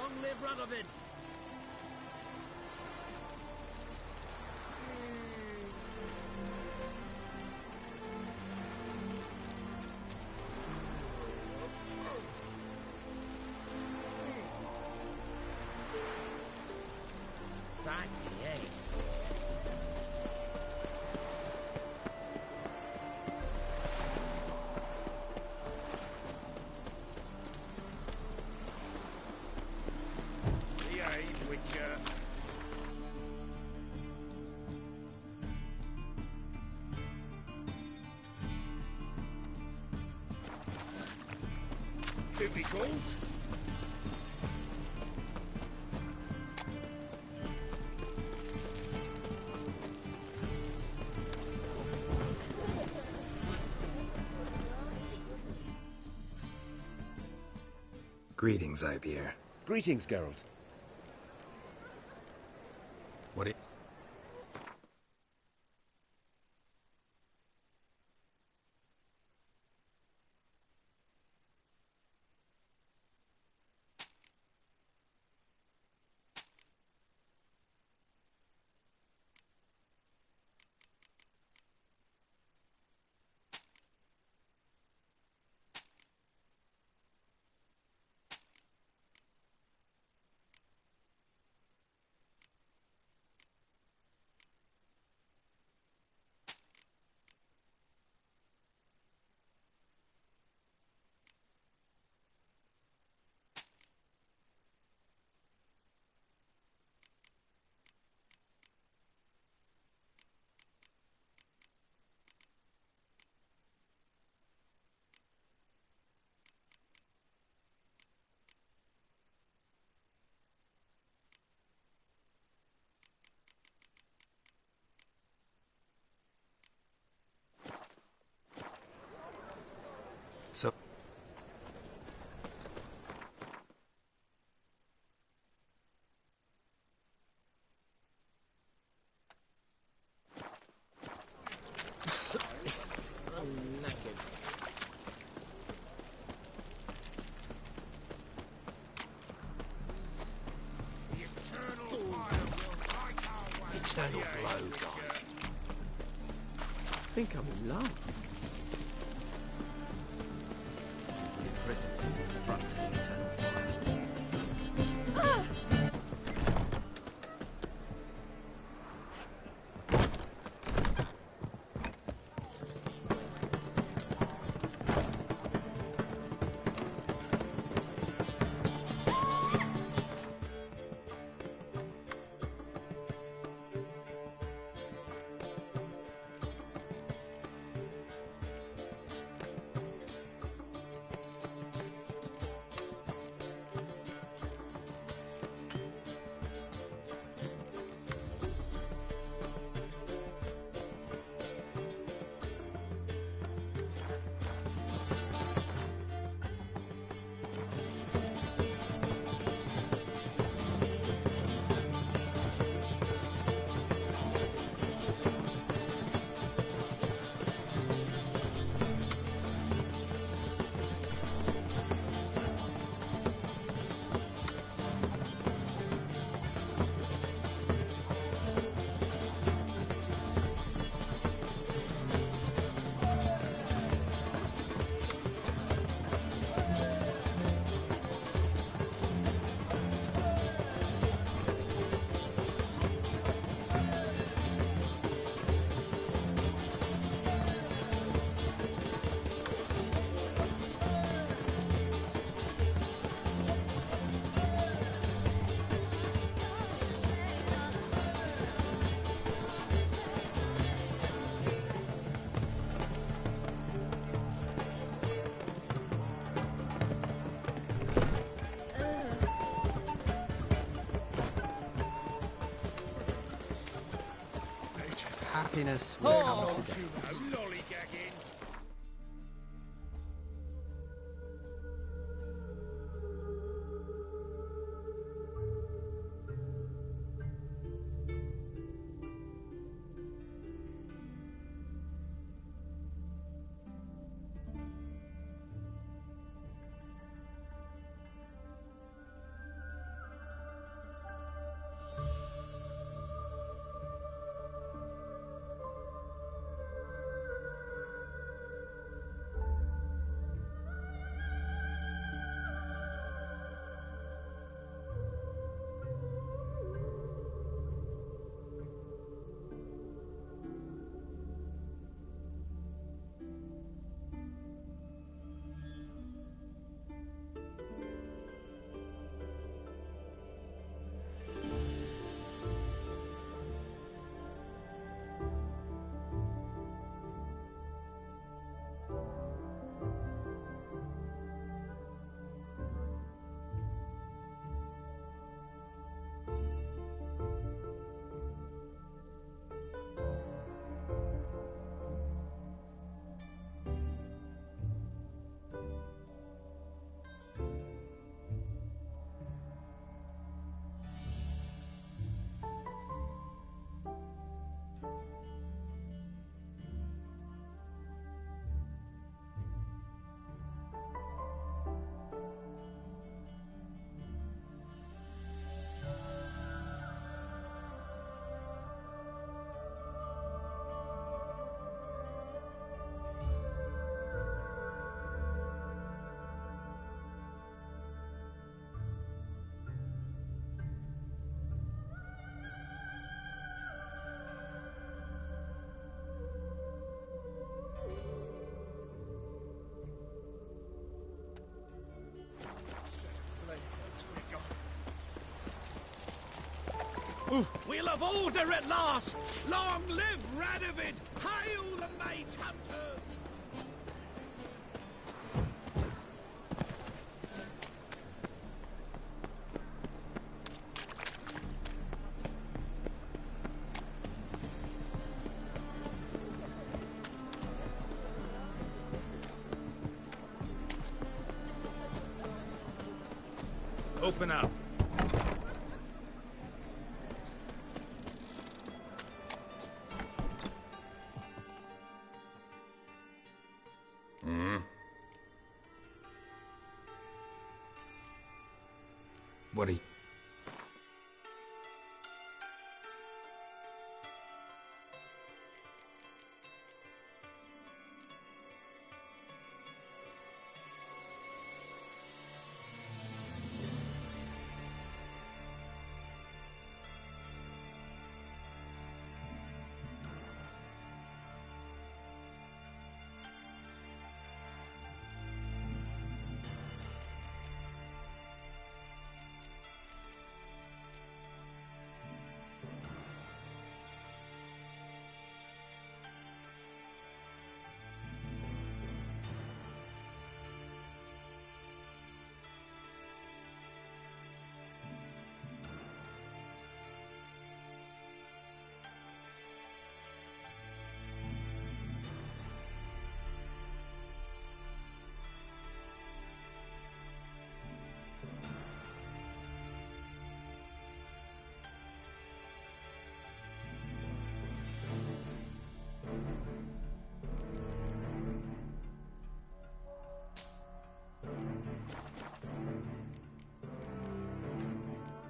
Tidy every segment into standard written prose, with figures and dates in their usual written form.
Long live Radovid! Feisty, eh? Behave, Witcher. Duty calls. Greetings, Ivyr. Greetings, Geralt. What? So... I'm knackered. The eternal fire will light our way. Eternal Behave, blow, Witcher. guy. I think I'm in love. Your presence is in front of the eternal fire. Happiness will come today. Lollygagging. We'll have order at last! Long live Radovid! Hail the Mage Hunters! Open up. What are you...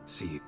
See you.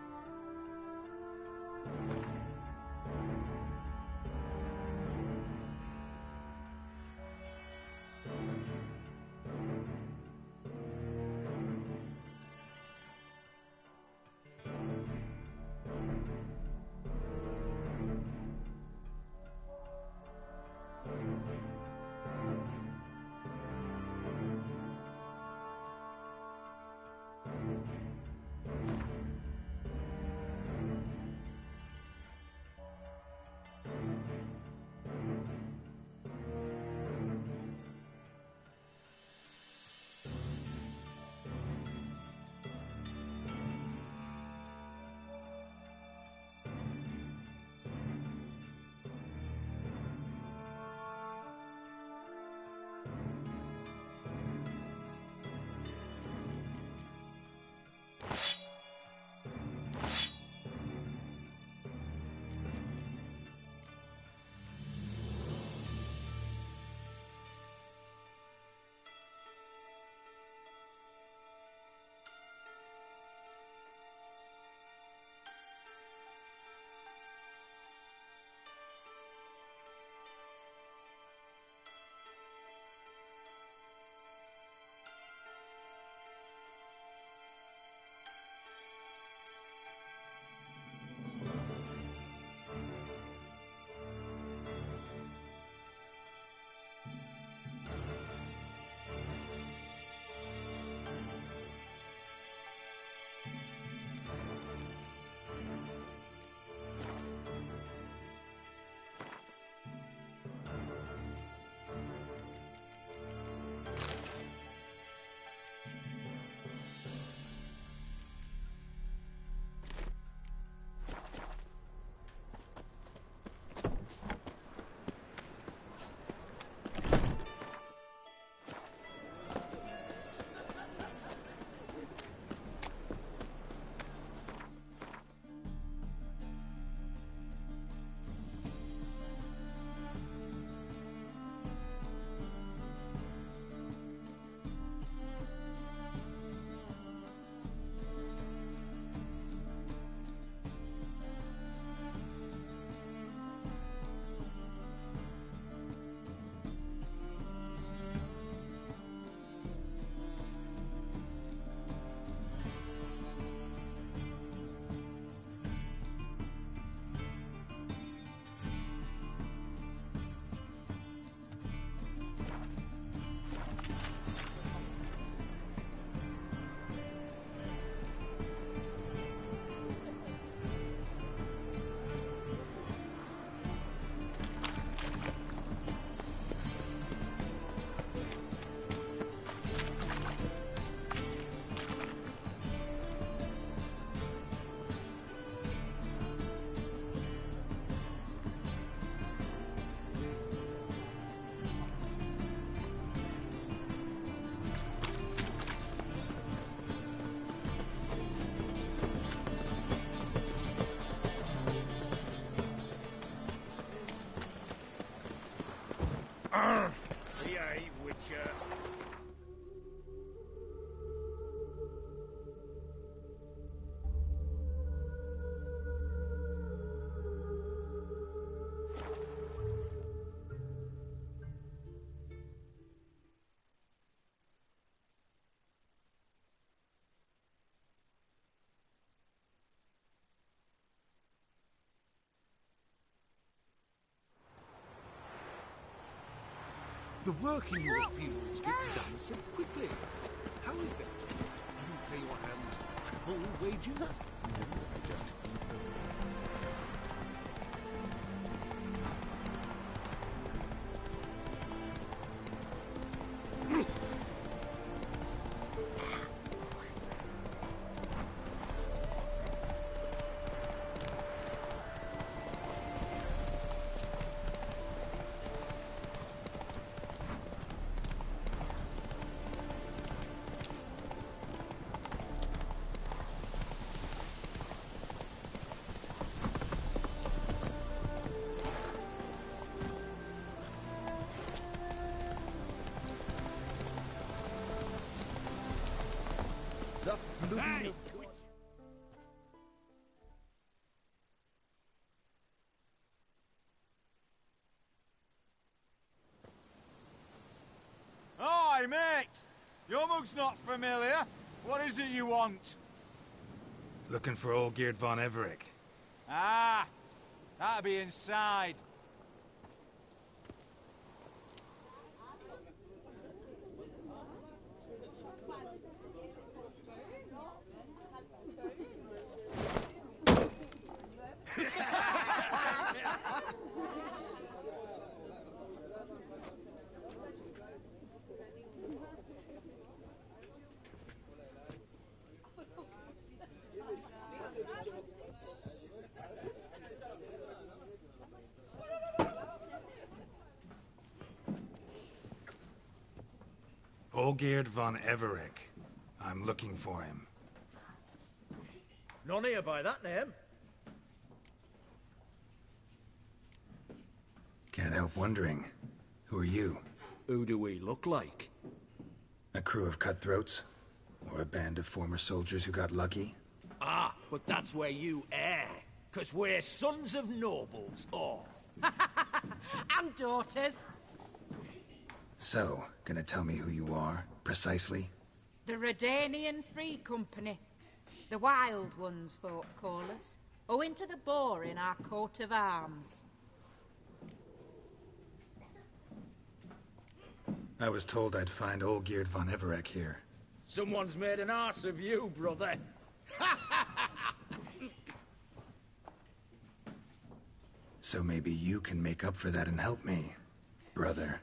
The work in your fields gets done so quickly. How is that? Do you pay your hands triple wages? No, just Hey! Hi, mate! Your mug's not familiar. What is it you want? Looking for Olgierd von Everec. Ah, that'll be inside. Olgierd von Everec. I'm looking for him. None here by that name. Can't help wondering. Who are you? who do we look like? A crew of cutthroats? Or a band of former soldiers who got lucky? Ah, but that's where you err. 'Cause we're sons of nobles, all. And daughters. So, gonna tell me who you are, precisely? The Redanian Free Company. The Wild Ones, folk call us. Owing to the boar in our coat of arms. I was told I'd find Olgierd von Everec here. Someone's made an arse of you, brother. So maybe you can make up for that and help me, brother.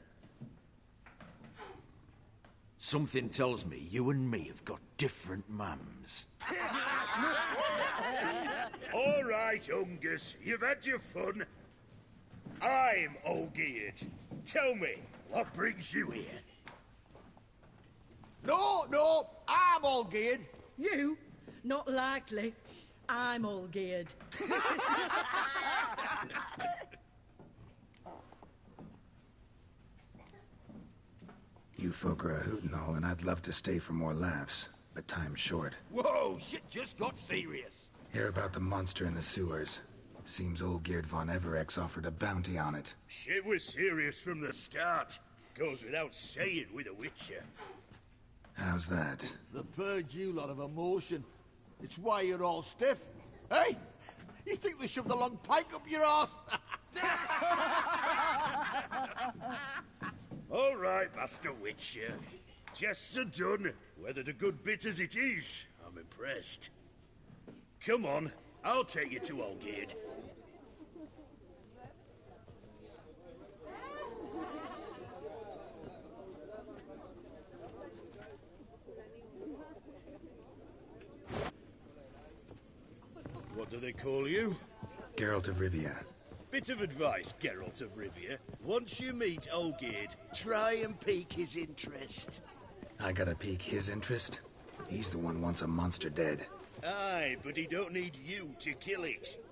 Something tells me you and me have got different mums. All right, Ungus, you've had your fun. I'm Olgierd. Tell me, what brings you here? No, I'm Olgierd. You? Not likely. I'm all geared. You folk are a hoot and all, and I'd love to stay for more laughs, but time's short. Whoa, shit just got serious. Hear about the monster in the sewers. Seems Olgierd von Everec's offered a bounty on it. Shit was serious from the start. Goes without saying with a Witcher. How's that? The purge you lot of emotion. It's why you're all stiff. Hey! You think they shoved a long pike up your arse? All right, Master Witcher. Jests are done. Whether the good bit as it is, I'm impressed. Come on, I'll take you to Olgierd. What do they call you? Geralt of Rivia. Bit of advice, Geralt of Rivia. Once you meet Olgierd, try and pique his interest. I gotta pique his interest? He's the one wants a monster dead. Aye, but he don't need you to kill it.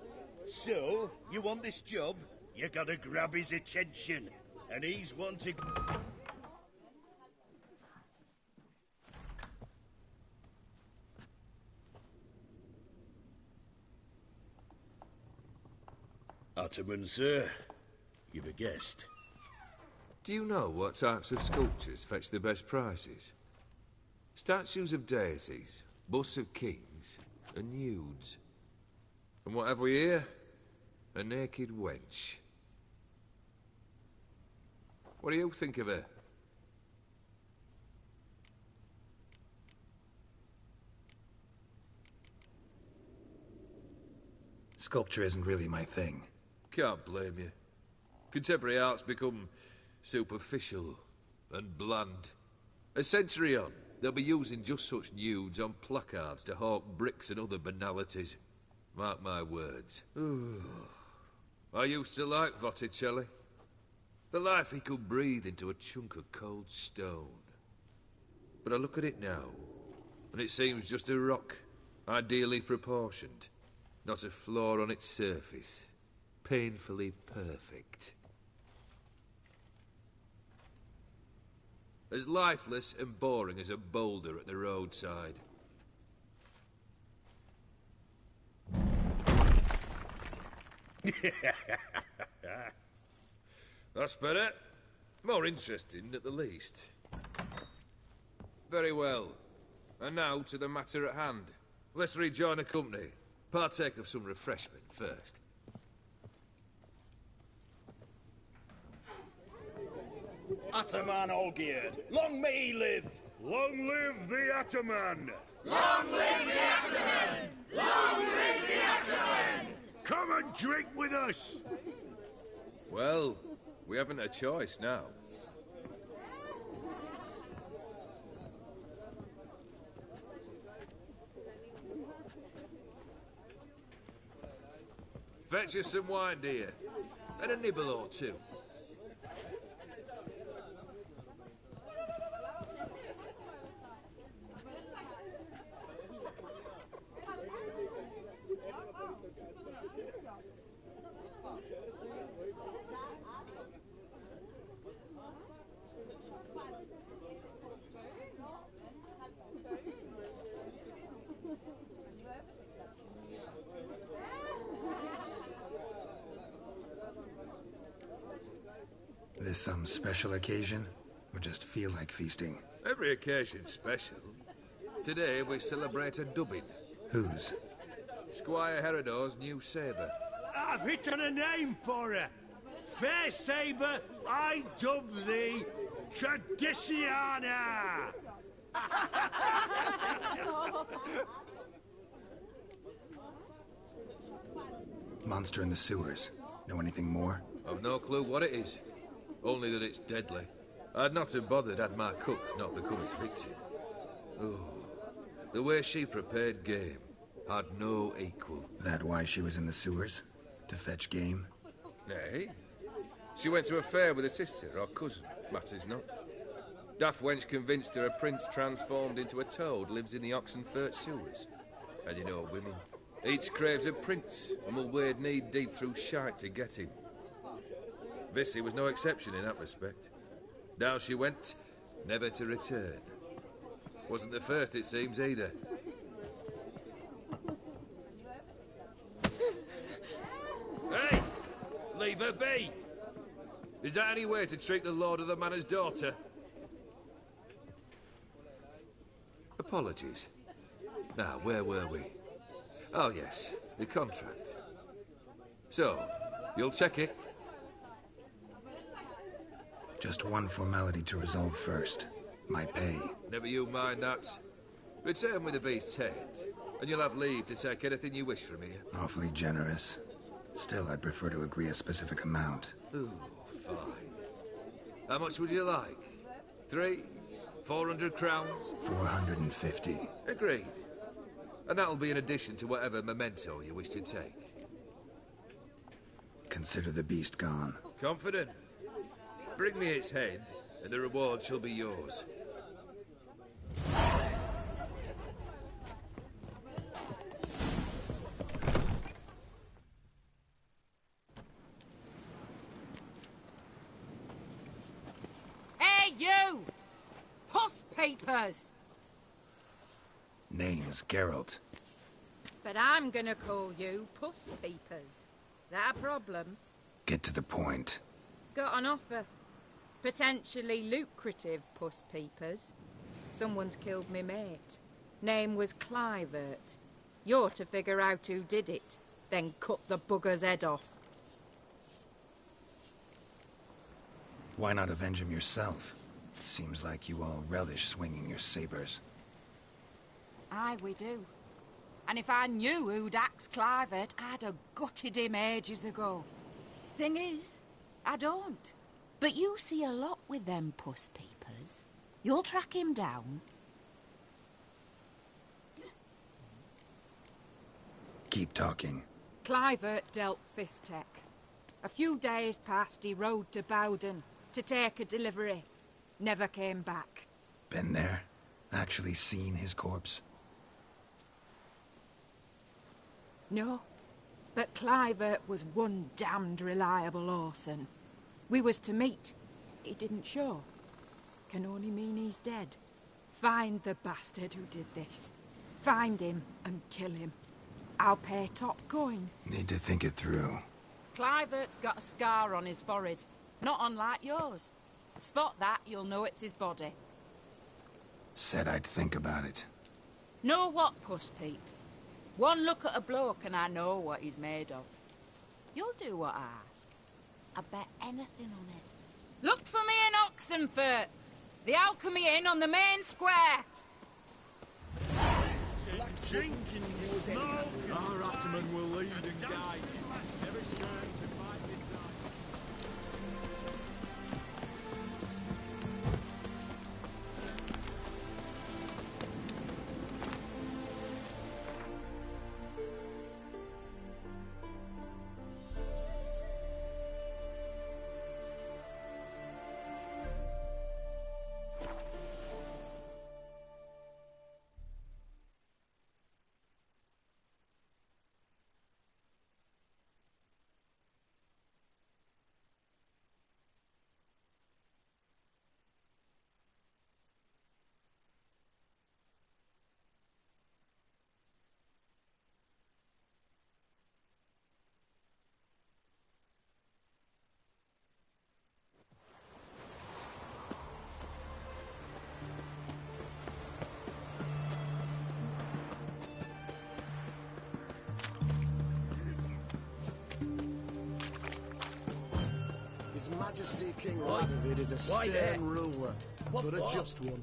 So, you want this job? You gotta grab his attention. And he's wanting... Ottoman, sir. You've a guest. Do you know what types of sculptures fetch the best prices? Statues of deities, busts of kings, and nudes. And what have we here? A naked wench. What do you think of her? Sculpture isn't really my thing. Can't blame you. Contemporary art's become superficial and bland. A century on, they'll be using just such nudes on placards to hawk bricks and other banalities. Mark my words. I used to like Botticelli. The life he could breathe into a chunk of cold stone. But I look at it now, and it seems just a rock, ideally proportioned. Not a flaw on its surface. Painfully perfect. As lifeless and boring as a boulder at the roadside. That's better. More interesting, at the least. Very well. And now to the matter at hand. Let's rejoin the company. Partake of some refreshment first. Ataman Olgierd, long may he live! Long live the Ataman! Long live the Ataman! Long live the Ataman! Come and drink with us! Well, we haven't a choice now. Fetch us some wine, dear. And a nibble or two. This some special occasion? Or just feel like feasting? Every occasion's special. Today we celebrate a dubbing. Whose? Squire Herodor's new sabre. I've hit on a name for her. Fair Sabre, I dub thee Tradiciana! Monster in the sewers. Know anything more? I've no clue what it is. Only that it's deadly. I'd not have bothered had my cook not become its victim. Oh, the way she prepared game had no equal. That why she was in the sewers? To fetch game? Nay. She went to a fair with a sister or cousin. Matters not. Daft wench convinced her a prince transformed into a toad lives in the Oxenfurt sewers. And you know women. Each craves a prince and will wade knee-deep through shite to get him. Vissy was no exception in that respect. Down she went, never to return. Wasn't the first, it seems, either. Hey! Leave her be! Is that any way to treat the lord of the manor's daughter? Apologies. Now, where were we? Oh, yes, the contract. So, you'll check it? Just one formality to resolve first. My pay. Never you mind that. Return with the beast's head, and you'll have leave to take anything you wish from here. Awfully generous. Still, I'd prefer to agree a specific amount. Ooh, fine. How much would you like? 400 crowns? 450. Agreed. And that'll be in addition to whatever memento you wish to take. Consider the beast gone. Confident? Bring me its head, and the reward shall be yours. Hey, you! Puss papers! Name's Geralt. But I'm gonna call you Puss Papers. That a problem? Get to the point. Got an offer. Potentially lucrative puss peepers. Someone's killed me mate. Name was Clivert. You're to figure out who did it, then cut the bugger's head off. Why not avenge him yourself? Seems like you all relish swinging your sabers. Aye, we do. And if I knew who'd axed Clivert, I'd have gutted him ages ago. Thing is, I don't. But you see a lot with them puss peepers. You'll track him down. Keep talking. Clivert dealt Fistek. A few days past, he rode to Bowden to take a delivery. Never came back. Been there? Actually seen his corpse? No. But Clivert was one damned reliable Orson. We was to meet. He didn't show. Can only mean he's dead. Find the bastard who did this. Find him and kill him. I'll pay top coin. Need to think it through. Clivert's got a scar on his forehead. Not unlike yours. Spot that, you'll know it's his body. Said I'd think about it. Know what, Puss Peeps? One look at a bloke and I know what he's made of. You'll do what I ask. I bet anything on it. Look for me in Oxenfurt. The Alchemy Inn on the main square. Our Ottoman will lead and guide. Never sure to find this out. His Majesty King Radovid is a stern ruler, but a just one.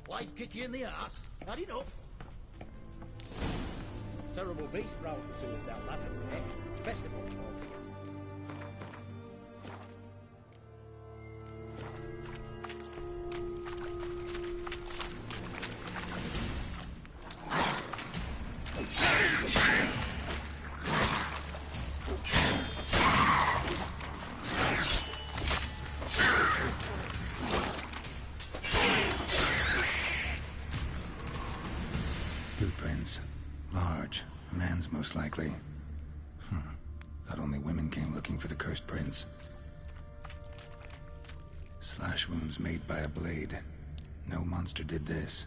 Life kick you in the arse? Not enough. Terrible beast prowls the sewers down that way. Best of all, altogether. Blueprints. Large. A man's most likely. Thought only women came looking for the cursed prince. Slash wounds made by a blade. No monster did this.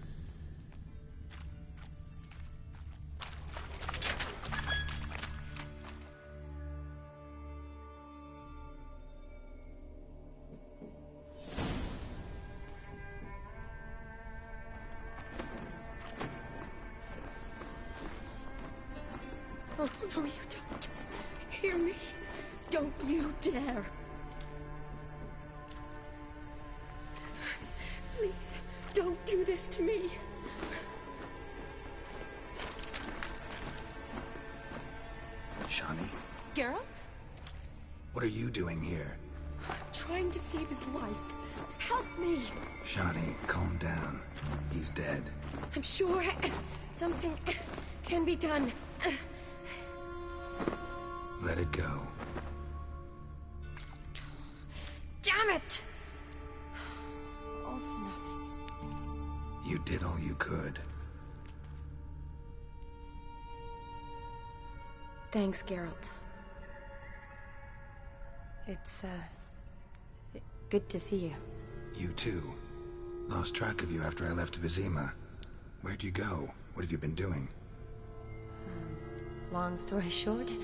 Oh, no, you don't. Hear me? Don't you dare. Please, don't do this to me. Shani, Geralt? what are you doing here? Trying to save his life. Help me. Shani, calm down. He's dead. I'm sure something can be done. Let it go. Damn it! All for nothing. You did all you could. Thanks, Geralt. It's, good to see you. You too. Lost track of you after I left Vizima. Where'd you go? What have you been doing? Long story short,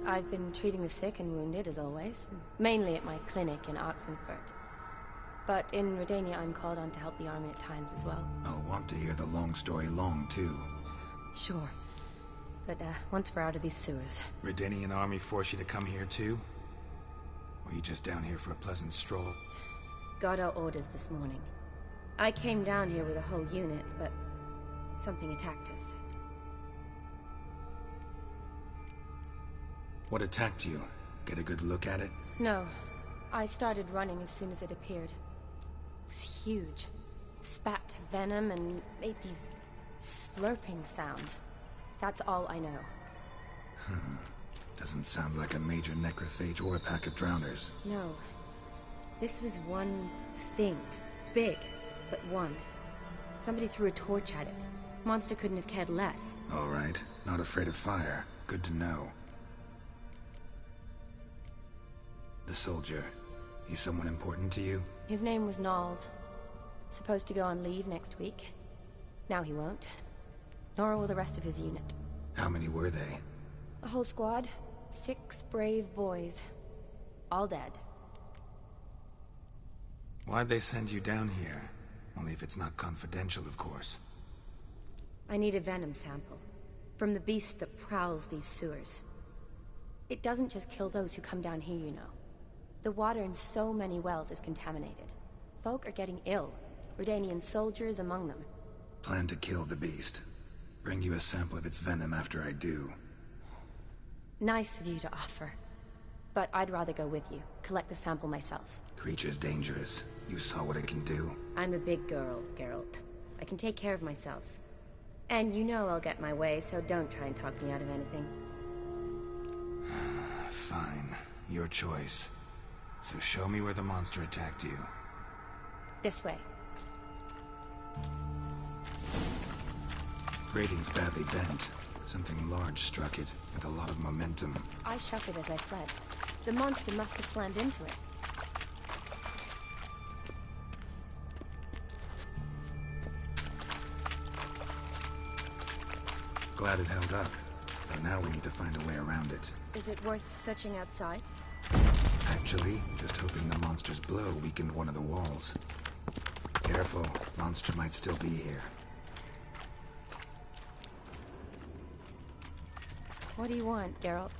I've been treating the sick and wounded, as always. Mainly at my clinic in Oxenfurt. But in Redania, I'm called on to help the army at times as well. I'll want to hear the long story long, too. Sure. But, once we're out of these sewers... Redanian army force you to come here, too? Or are you just down here for a pleasant stroll? Got our orders this morning. I came down here with a whole unit, but something attacked us. What attacked you? Get a good look at it? No. I started running as soon as it appeared. It was huge. Spat venom and made these slurping sounds. That's all I know. Doesn't sound like a major necrophage or a pack of drowners. No. This was one thing. Big, but one. Somebody threw a torch at it. Monster couldn't have cared less. All right. Not afraid of fire. Good to know. The soldier. He's someone important to you? His name was Knowles. Supposed to go on leave next week. Now he won't. Nor will the rest of his unit. How many were they? A whole squad. 6 brave boys. All dead. Why'd they send you down here? Only if it's not confidential, of course. I need a venom sample. From the beast that prowls these sewers. It doesn't just kill those who come down here, you know. The water in so many wells is contaminated. Folk are getting ill. Redanian soldiers among them. Plan to kill the beast. Bring you a sample of its venom after I do. Nice of you to offer. But I'd rather go with you. Collect the sample myself. Creature's dangerous. You saw what it can do. I'm a big girl, Geralt. I can take care of myself. And you know I'll get my way, so don't try and talk me out of anything. Fine. Your choice. So show me where the monster attacked you. This way. Grating's badly bent. Something large struck it, with a lot of momentum. I shouted as I fled. The monster must have slammed into it. Glad it held up. But now we need to find a way around it. Is it worth searching outside? Actually, just hoping the monster's blow weakened one of the walls. Careful, monster might still be here. What do you want, Geralt?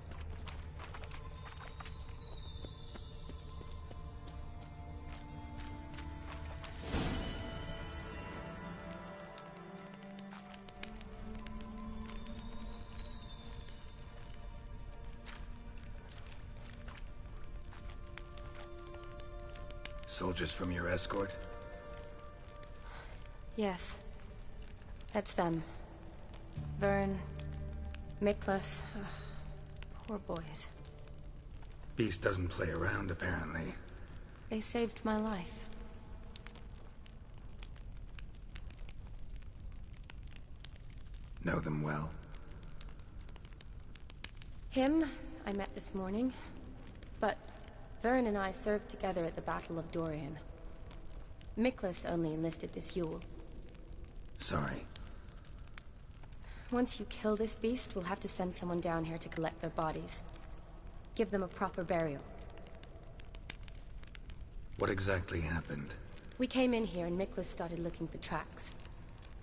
Soldiers from your escort? Yes. That's them. Vern, Miklas. Poor boys. Beast doesn't play around, apparently. They saved my life. Know them well? Him, I met this morning. But Vern and I served together at the Battle of Dorian. Miklas only enlisted this Yule. Sorry. Once you kill this beast, we'll have to send someone down here to collect their bodies. Give them a proper burial. What exactly happened? We came in here and Miklas started looking for tracks.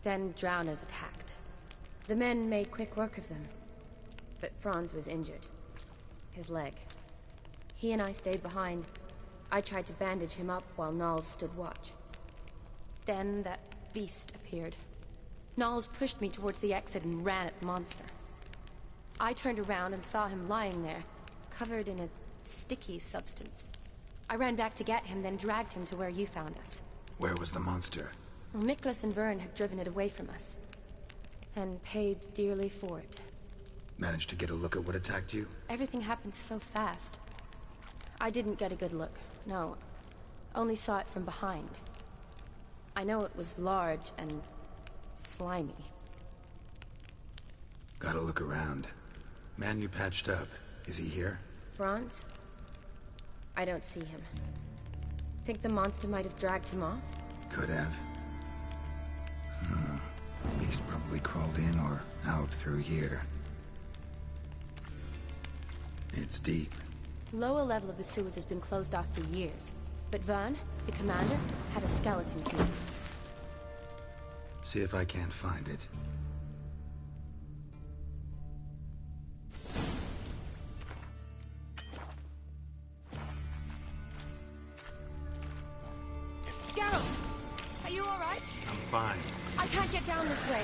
Then drowners attacked. The men made quick work of them. But Franz was injured. His leg. He and I stayed behind. I tried to bandage him up while Knowles stood watch. Then that beast appeared. Knowles pushed me towards the exit and ran at the monster. I turned around and saw him lying there, covered in a sticky substance. I ran back to get him, then dragged him to where you found us. Where was the monster? Well, Miklas and Vern had driven it away from us. And paid dearly for it. Managed to get a look at what attacked you? Everything happened so fast. I didn't get a good look, no. Only saw it from behind. I know it was large and slimy. Gotta look around. Man you patched up, is he here? Franz? I don't see him. Think the monster might have dragged him off? Could have. Beast probably crawled in or out through here. It's deep. Lower level of the sewers has been closed off for years. But Vern, the commander, had a skeleton key. See if I can't find it. Geralt! Are you alright? I'm fine. I can't get down this way.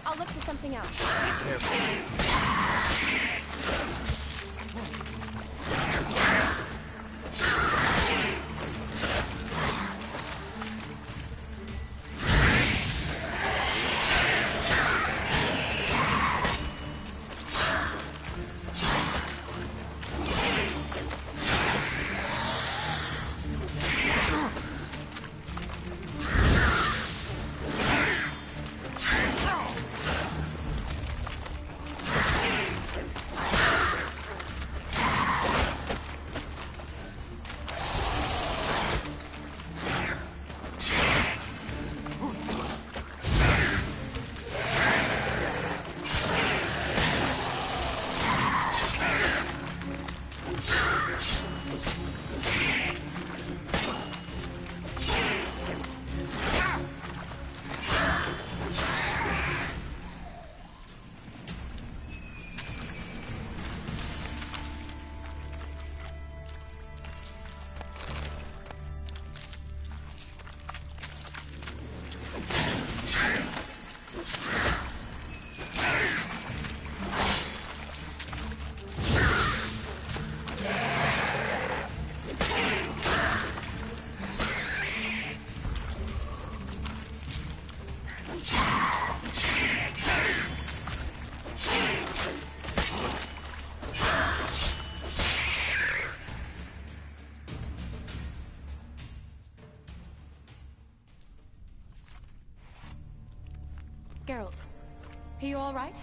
I'll look for something else. Be careful. Geralt, are you all right?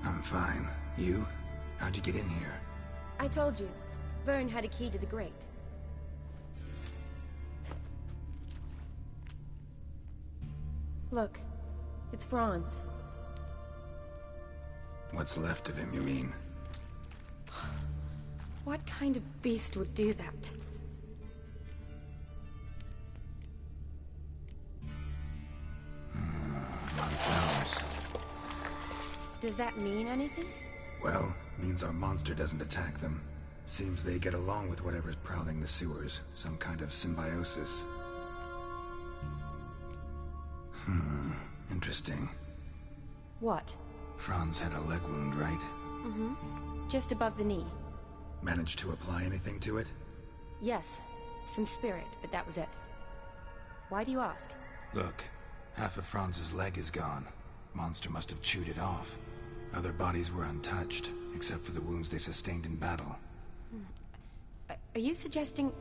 I'm fine. You? How'd you get in here? I told you. Vern had a key to the grate. Look, it's Franz. What's left of him, you mean? What kind of beast would do that? Flowers. Does that mean anything? Well, means our monster doesn't attack them. Seems they get along with whatever's prowling the sewers. Some kind of symbiosis. Interesting. What? Franz had a leg wound, right? Mm-hmm. Just above the knee. Managed to apply anything to it? Yes. Some spirit, but that was it. Why do you ask? Look, half of Franz's leg is gone. Monster must have chewed it off. Other bodies were untouched, except for the wounds they sustained in battle. Are you suggesting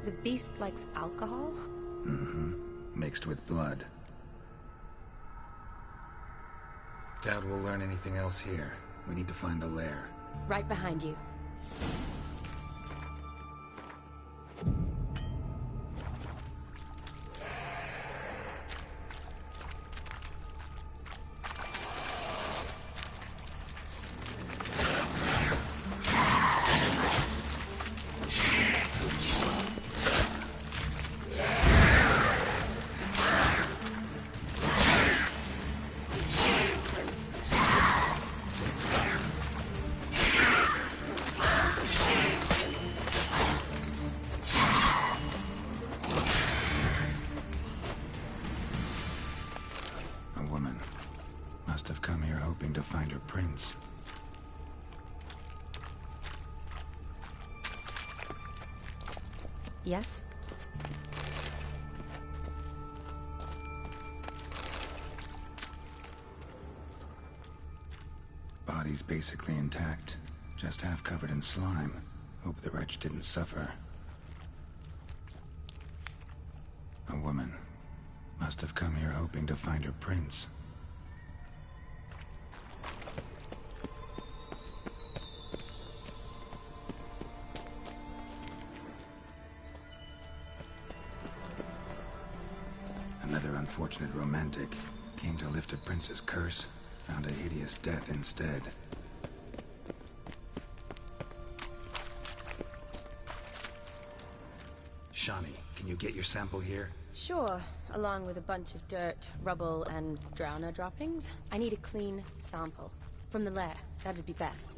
the beast likes alcohol? Mm-hmm. Mixed with blood. Doubt we'll learn anything else here. We need to find the lair. Right behind you. To find her prince. Yes? Body's basically intact, just half covered in slime. Hope the wretch didn't suffer. A woman. Must have come here hoping to find her prince. Another unfortunate romantic. Came to lift a prince's curse, found a hideous death instead. Shani, can you get your sample here? Sure, along with a bunch of dirt, rubble, and drowner droppings. I need a clean sample. From the lair, that'd be best.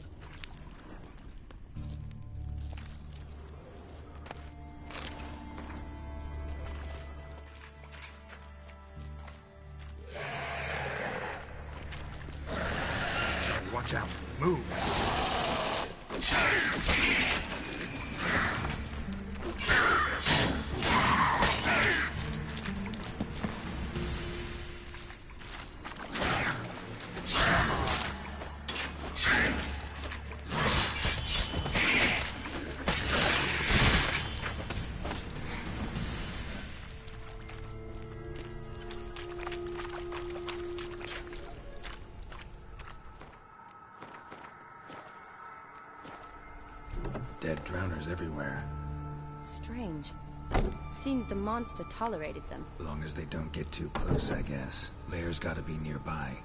Shani, watch out. Move! Dead drowners everywhere. Strange. Seemed the monster tolerated them. Long as they don't get too close, I guess. Lair's gotta be nearby.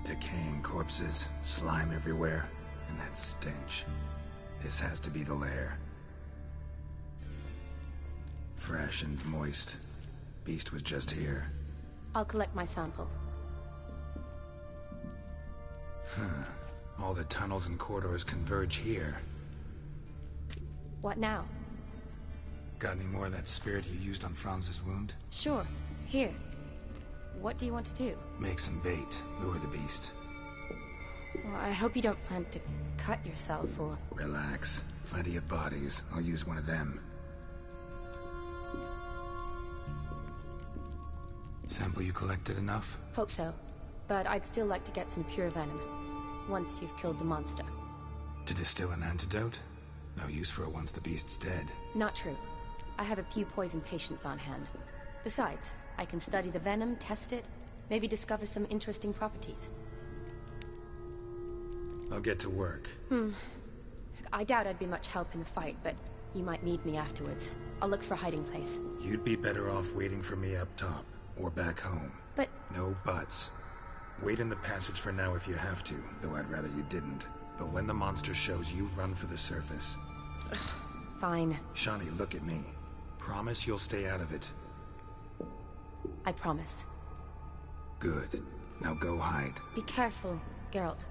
Decaying corpses, slime everywhere, and that stench. This has to be the lair. Fresh and moist. Beast was just here. I'll collect my sample. All the tunnels and corridors converge here. What now? Got any more of that spirit you used on Franz's wound? Sure. Here. What do you want to do? Make some bait. Lure the beast. Well, I hope you don't plan to cut yourself, or... Relax. Plenty of bodies. I'll use one of them. Sample you collected enough? Hope so. But I'd still like to get some pure venom. Once you've killed the monster. To distill an antidote? No use for it once the beast's dead. Not true. I have a few poison patients on hand. Besides, I can study the venom, test it, maybe discover some interesting properties. I'll get to work. I doubt I'd be much help in the fight, but you might need me afterwards. I'll look for a hiding place. You'd be better off waiting for me up top, or back home. But... No buts. Wait in the passage for now if you have to, though I'd rather you didn't. But when the monster shows, you run for the surface. Fine. Shani, look at me. Promise you'll stay out of it. I promise. Good. Now go hide. Be careful, Geralt.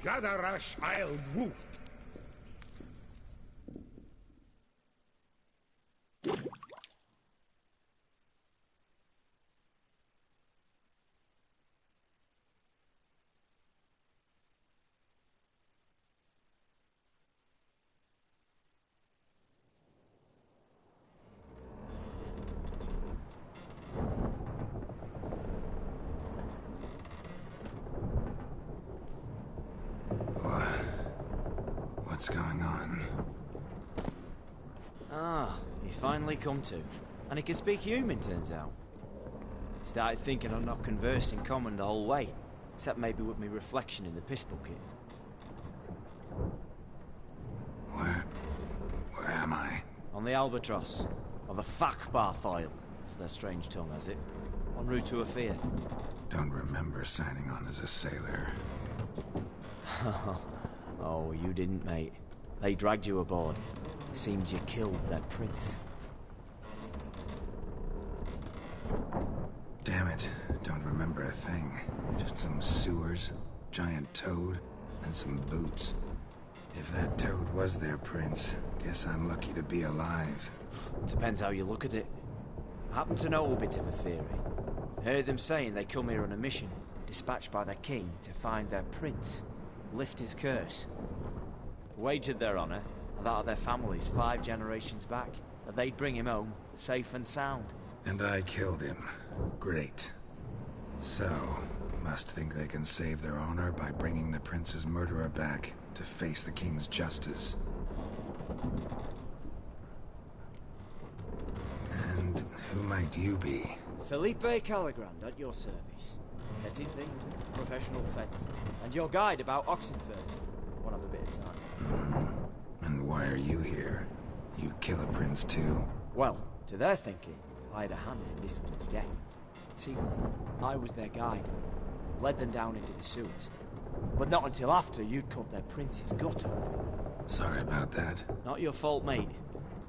Gadarash I'll woot. What's going on? Ah, he's finally come to. And he can speak human, turns out. Started thinking I'm not conversing common the whole way. Except maybe with me reflection in the piss bucket. Where am I? On the Albatross. Or the Fakbarth Oil, as their strange tongue has it. En route to Afir. Don't remember signing on as a sailor. Oh, you didn't, mate. They dragged you aboard. Seems you killed their prince. Damn it, don't remember a thing. Just some sewers, giant toad, and some boots. If that toad was their prince, guess I'm lucky to be alive. Depends how you look at it. I happen to know a bit of a theory. Heard them saying they come here on a mission, dispatched by their king to find their prince, lift his curse. Wagered their honor, and that of their families 5 generations back, that they'd bring him home, safe and sound. And I killed him. Great. So, must think they can save their honor by bringing the prince's murderer back to face the king's justice. And who might you be? Felipe Caligrand at your service. Petty thief, professional fence, and your guide about Oxenford. Wanna have a bit of time. And why are you here? You kill a prince too? Well, to their thinking, I had a hand in this one's death. See, I was their guide. Led them down into the sewers. But not until after you'd cut their prince's gut open. Sorry about that. Not your fault, mate.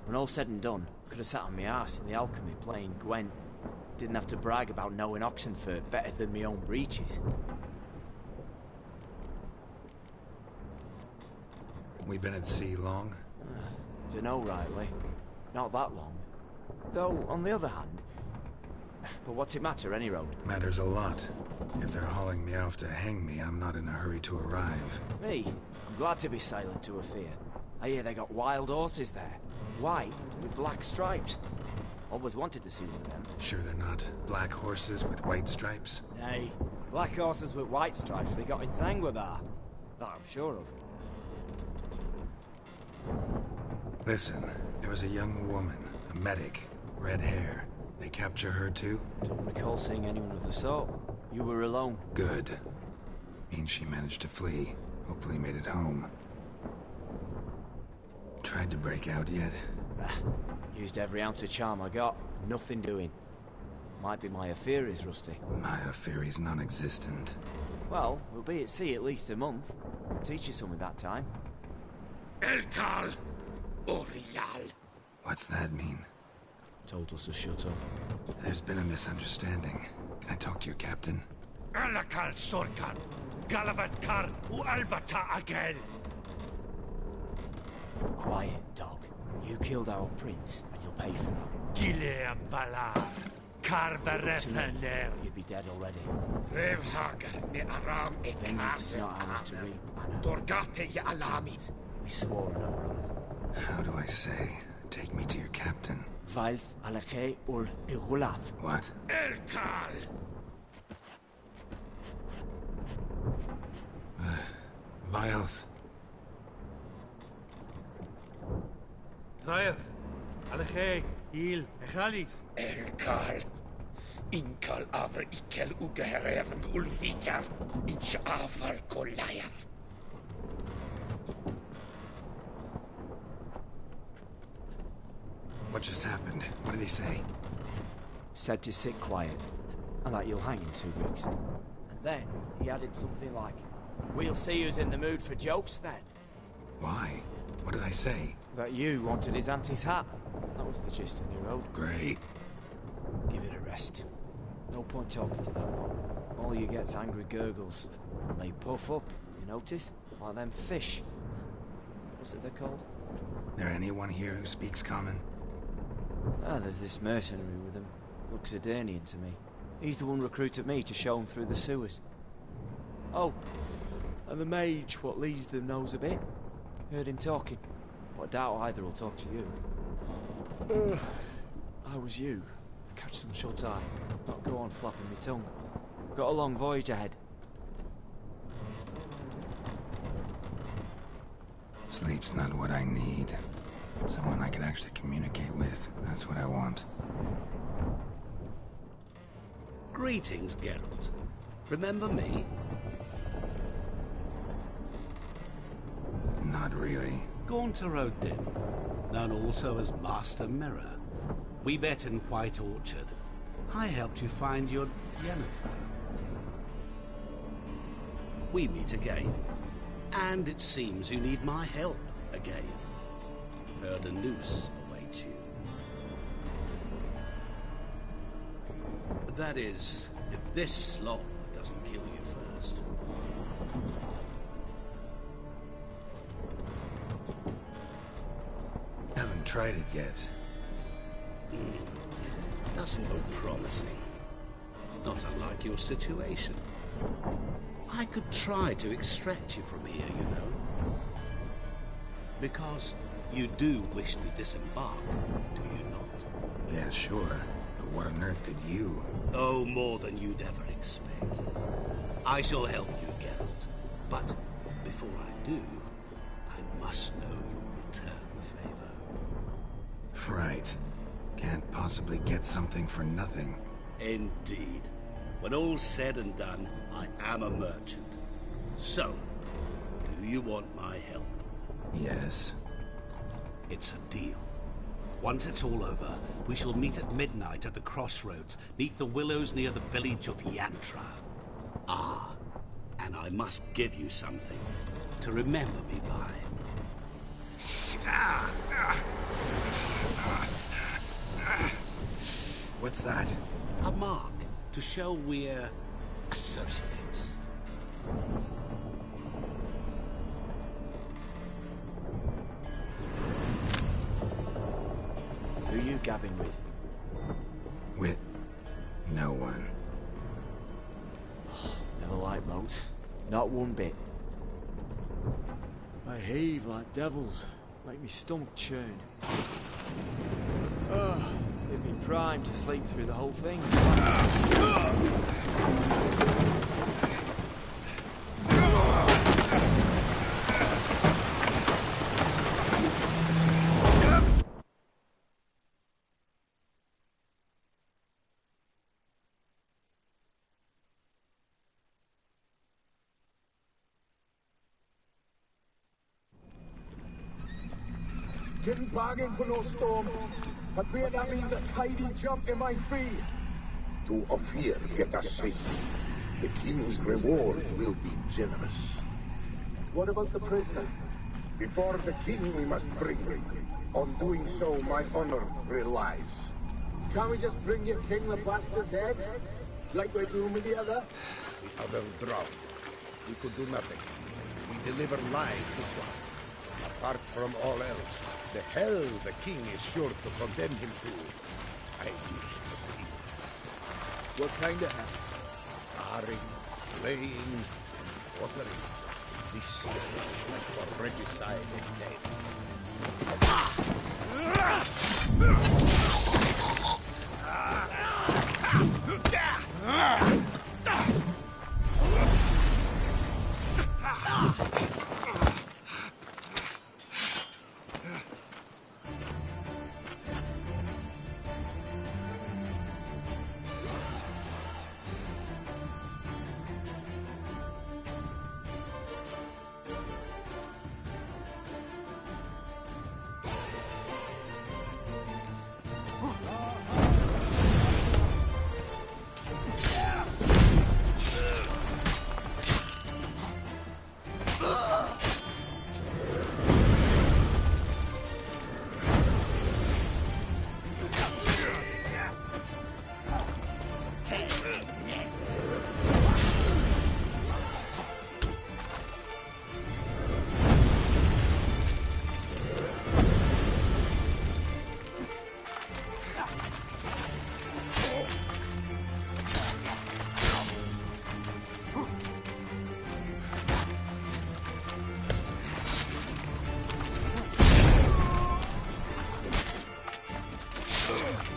When all said and done, could have sat on my arse in the alchemy playing Gwent. Didn't have to brag about knowing Oxenford better than my own breeches. We been at sea long? Dunno rightly. Not that long. Though, on the other hand... But what's it matter, any road? Matters a lot. If they're hauling me off to hang me, I'm not in a hurry to arrive. Me? I'm glad to be sailing to Afir. I hear they got wild horses there. White, with black stripes. Always wanted to see one of them. Sure they're not black horses with white stripes? Nay, black horses with white stripes they got in Zanguebar. That I'm sure of. Listen, there was a young woman, a medic, red hair. They capture her too? Don't recall seeing anyone of the sort. You were alone. Good. Means she managed to flee. Hopefully made it home. Tried to break out yet? Used every ounce of charm I got. Nothing doing. Might be my Afiri's rusty. My Afiri's non-existent. Well, we'll be at sea at least a month. I'll teach you something that time. Elkal Orial. What's that mean? Told us to shut up. There's been a misunderstanding. Can I talk to your captain? Alakal Sorkan, Galabat Kar u Albata Agel. Quiet, dog. You killed our prince, and you'll pay for that. Gileam Valar, Karvarethaner. You'd be dead already. Revhag ne Aram e Vengeance is not ours to reap, Anna. Dorgate ya Alami. We swore an honor. How do I say? Take me to your captain. Valth Alakhe ul Igulath. What? Elkal! Vioth. Vioth. Alakhe, Il, Echalif. Elkal. Inkal Avre Ikel Ugehereven Ulvitar. Inch Afal Goliath. What just happened? What did he say? Said to sit quiet, and that you'll hang in 2 weeks. And then he added something like, "We'll see who's in the mood for jokes then." Why? What did I say? That you wanted his auntie's hat. That was the gist of your road. Great. Give it a rest. No point talking to that lot. All you get's angry gurgles. And they puff up, you notice? Like them fish. What's it they're called? There anyone here who speaks common? Ah, there's this mercenary with them. Looks Edirnian to me. He's the one recruited me to show him through the sewers. Oh, and the mage what leads them knows a bit. Heard him talking, but I doubt either will talk to you. How was you? Catch some shut-eye. Not go on flapping my tongue. Got a long voyage ahead. Sleep's not what I need. Someone I can actually communicate with. That's what I want. Greetings, Geralt. Remember me? Not really. Gaunter O'Dim, known also as Master Mirror. We met in White Orchard. I helped you find your Yennefer. We meet again. And it seems you need my help again. Heard a noose awaits you. That is, if this slop doesn't kill you first. Haven't tried it yet. Doesn't look promising. Not unlike your situation. I could try to extract you from here, you know. Because you do wish to disembark, do you not? Yeah, sure. But what on earth could you? Oh, more than you'd ever expect. I shall help you, Geralt. But before I do, I must know you'll return the favor. Right. Can't possibly get something for nothing. Indeed. When all's said and done, I am a merchant. So, do you want my help? Yes. It's a deal. Once it's all over, we shall meet at midnight at the crossroads, neath the willows near the village of Yantra. Ah, and I must give you something to remember me by. What's that? A mark to show we're associates. Who you gabbing with? With no one. Never liked boats. Not one bit. I heave like devils. Make me stomach churn. It'd be prime to sleep through the whole thing. Didn't bargain for no storm. I fear that means a tidy jump in my fee. To Ophir, get us safe. The king's reward will be generous. What about the prisoner? Before the king we must bring him. On doing so, my honor relies. Can't we just bring your king the bastard's head? Like we're doing with the other? The other drowned. We could do nothing. We deliver live this one. Apart from all else, the hell the king is sure to condemn him to. I wish to see. What kind of hell? Tarring, flaying, and quartering. This is like for regicide and days. Damn.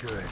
Good.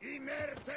Inerte!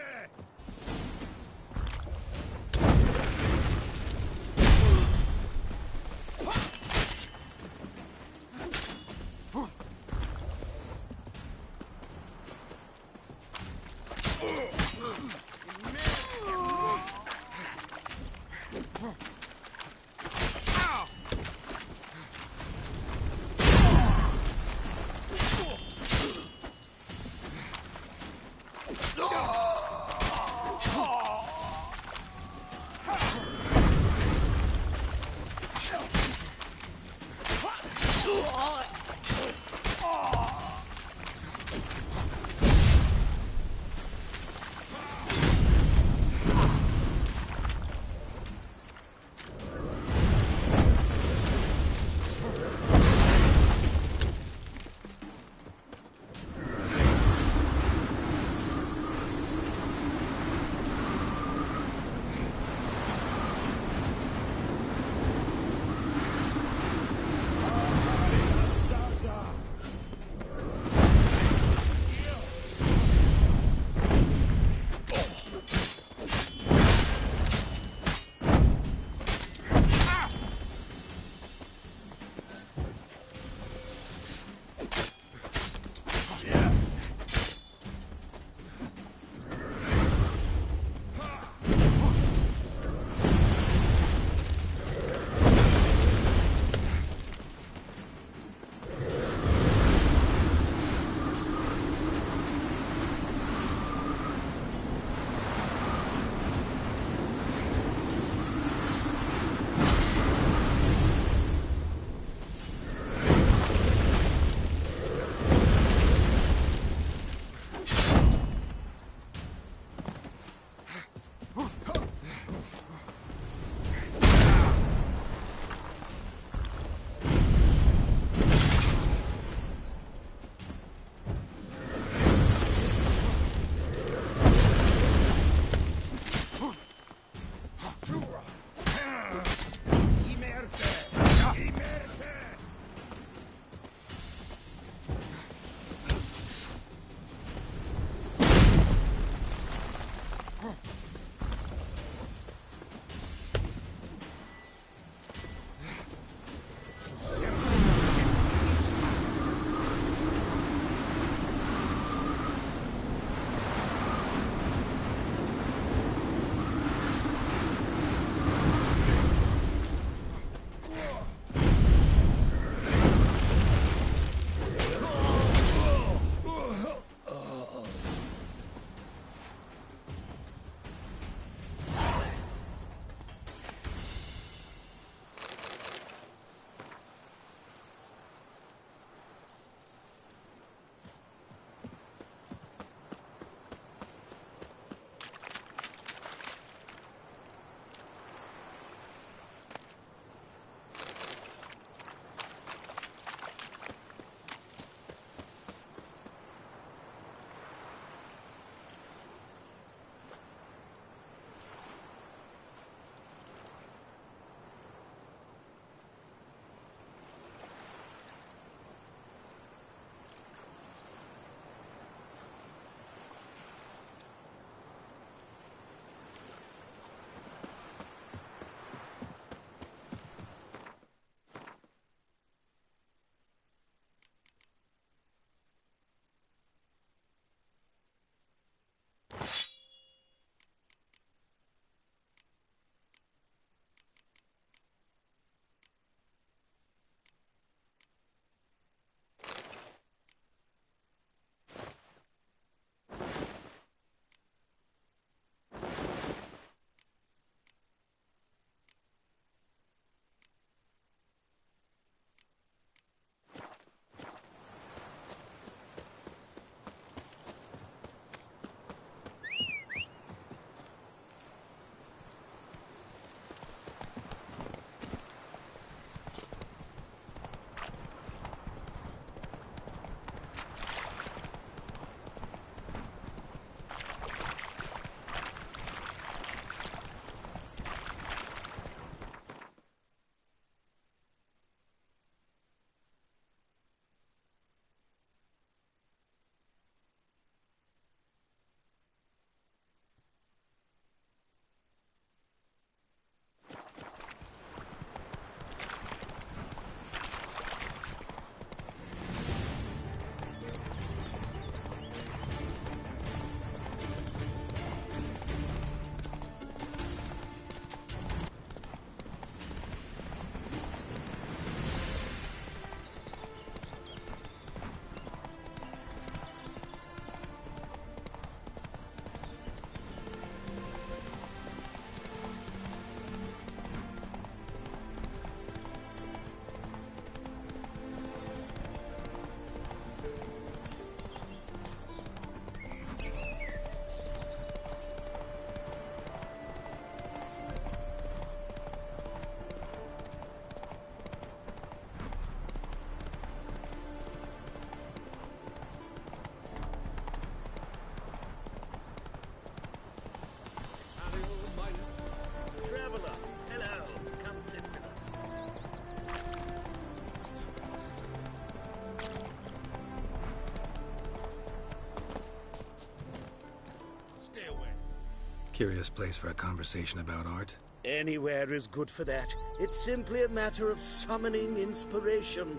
Curious place for a conversation about art. Anywhere is good for that. It's simply a matter of summoning inspiration.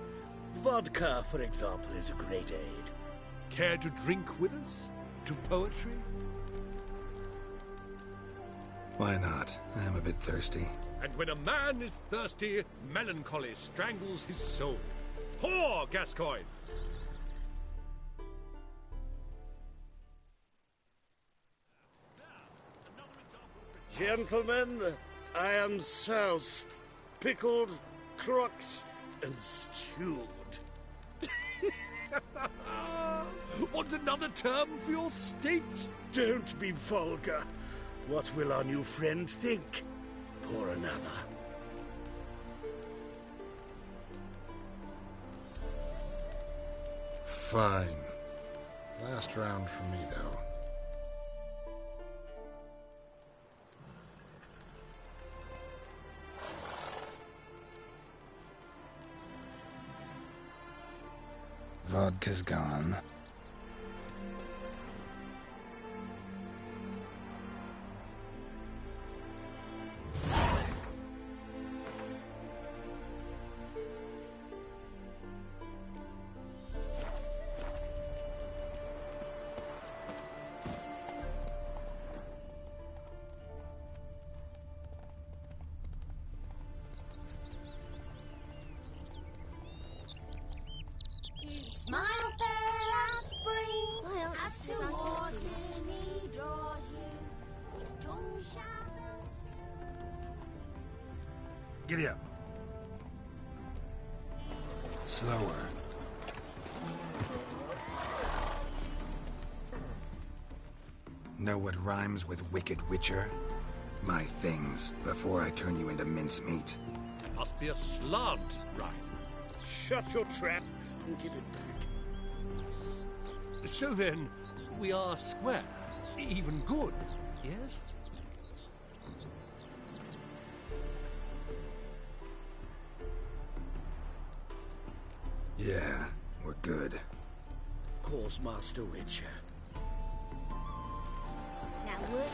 Vodka, for example, is a great aid. Care to drink with us? To poetry? Why not? I'm a bit thirsty. And when a man is thirsty, melancholy strangles his soul. Pour, Gascoigne! Gentlemen, I am soused, pickled, crocked, and stewed. Want another term for your state? Don't be vulgar. What will our new friend think? Pour another. Fine. Last round for me, though. Vodka's gone. Smile fair as spring, well, as towards him he draws you. His tongue shall. Giddy up. Slower. Know what rhymes with Wicked Witcher? My things, before I turn you into mincemeat. Must be a slant rhyme. Shut your trap and give it back. So then, we are square, even good, yes? Yeah, we're good. Of course, Master Witcher. Now, would